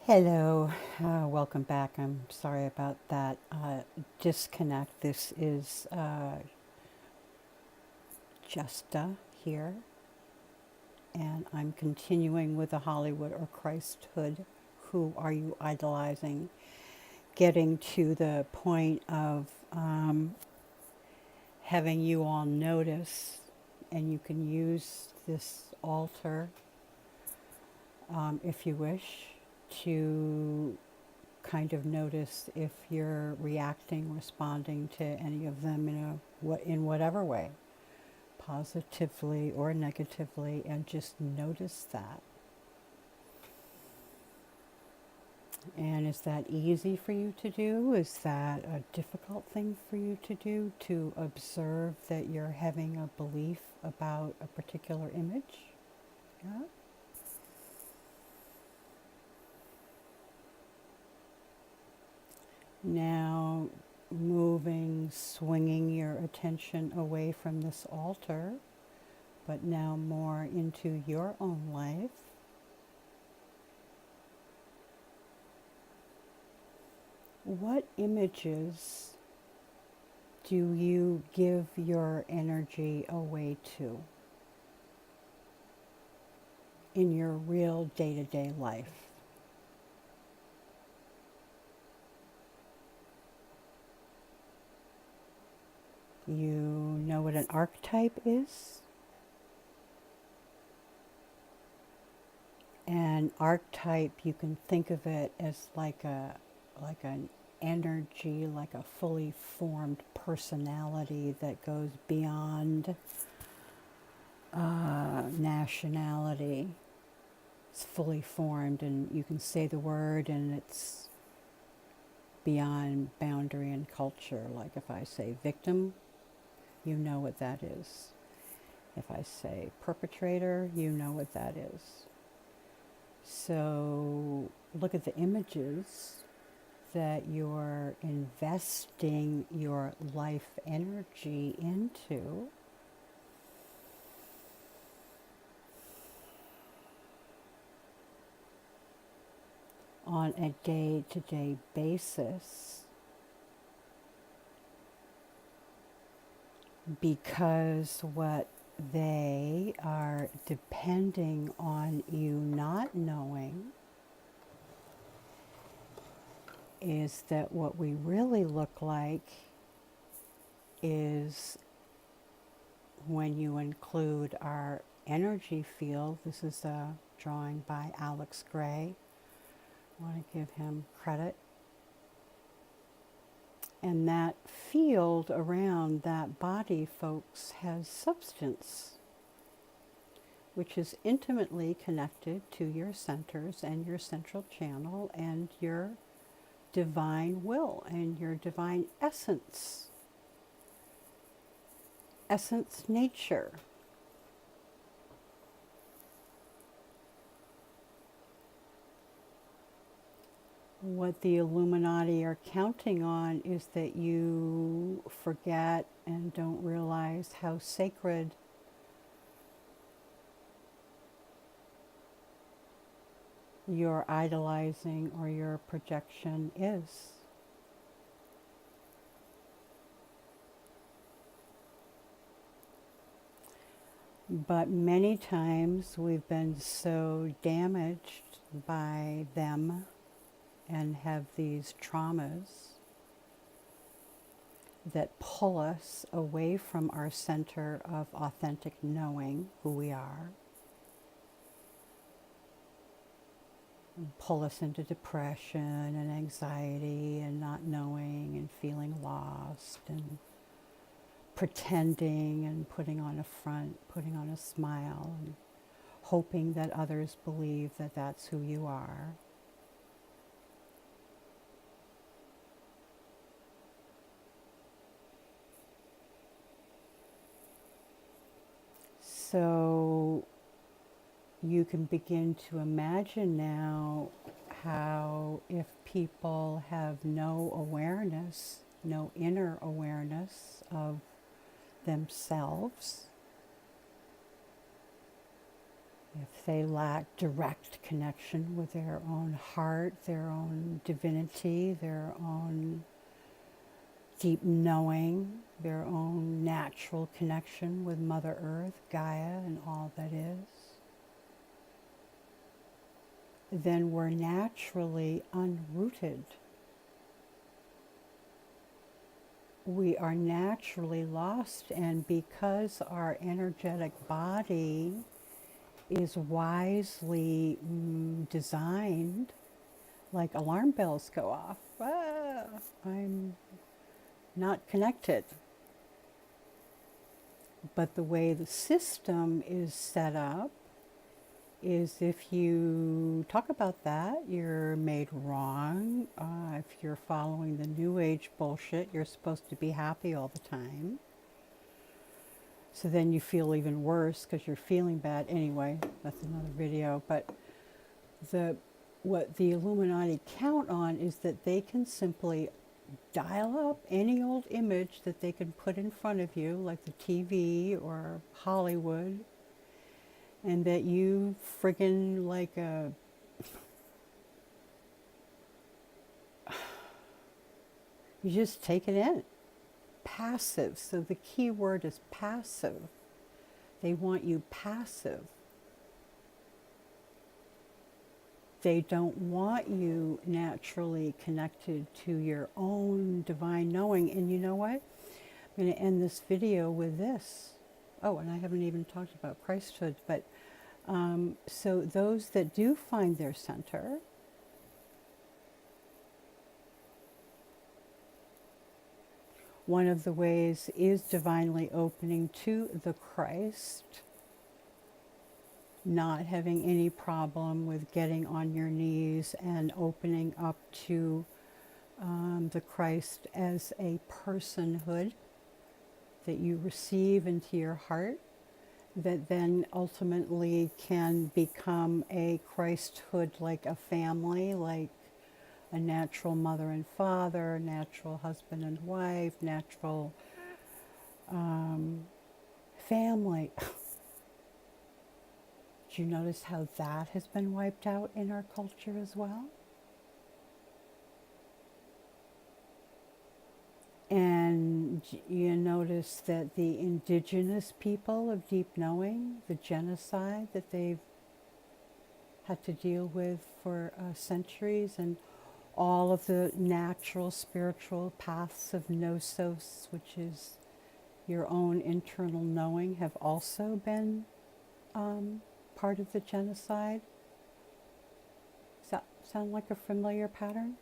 Hello, welcome back. I'm sorry about that disconnect. This is Justa here, and I'm continuing with the Hollywood or Christhood. Who are you idolizing? Getting to the point of having you all notice, and you can use this altar if you wish to kind of notice if you're reacting, responding to any of them in whatever way, positively or negatively, and just notice that. And is that easy for you to do? Is that a difficult thing for you to do, to observe that you're having a belief about a particular image? Yeah. Now, moving, swinging your attention away from this altar, but now more into your own life. What images do you give your energy away to in your real day-to-day life? You know what an archetype is? An archetype, you can think of it as like an energy, like a fully formed personality that goes beyond nationality. It's fully formed, and you can say the word, and it's beyond boundary and culture. Like if I say victim, you know what that is. If I say perpetrator, you know what that is. So look at the images that you're investing your life energy into. On a day-to-day basis, because what they are depending on you not knowing is that what we really look like is when you include our energy field. This is a drawing by Alex Gray. I want to give him credit. And that field around that body, folks, has substance, which is intimately connected to your centers and your central channel and your divine will and your divine essence nature. What the Illuminati are counting on is that you forget and don't realize how sacred your idolizing or your projection is. But many times we've been so damaged by them and have these traumas that pull us away from our center of authentic knowing who we are, and pull us into depression and anxiety and not knowing and feeling lost and pretending and putting on a front, putting on a smile, and hoping that others believe that that's who you are. So you can begin to imagine now how if people have no awareness, no inner awareness of themselves, if they lack direct connection with their own heart, their own divinity, their own deep knowing, their own natural connection with Mother Earth, Gaia, and all that is, then we're naturally unrooted. We are naturally lost, and because our energetic body is wisely designed, like alarm bells go off. Ah, I'm not connected. But the way the system is set up is if you talk about that, you're made wrong. If you're following the New Age bullshit, you're supposed to be happy all the time. So then you feel even worse because you're feeling bad. Anyway, that's another video. But what the Illuminati count on is that they can simply dial up any old image that they can put in front of you, like the TV or Hollywood, and that you friggin' like a you just take it in. Passive. So the key word is passive. They want you passive. They don't want you naturally connected to your own divine knowing. And you know what? I'm going to end this video with this. Oh, and I haven't even talked about Christhood. But so those that do find their center, one of the ways is divinely opening to the Christ, not having any problem with getting on your knees and opening up to the Christ as a personhood that you receive into your heart, that then ultimately can become a Christhood, like a family, like a natural mother and father, natural husband and wife, natural family. Do you notice how that has been wiped out in our culture as well? And you notice that the indigenous people of deep knowing, the genocide that they've had to deal with for centuries, and all of the natural spiritual paths of Gnosis, which is your own internal knowing, have also been part of the genocide. Does that sound like a familiar pattern?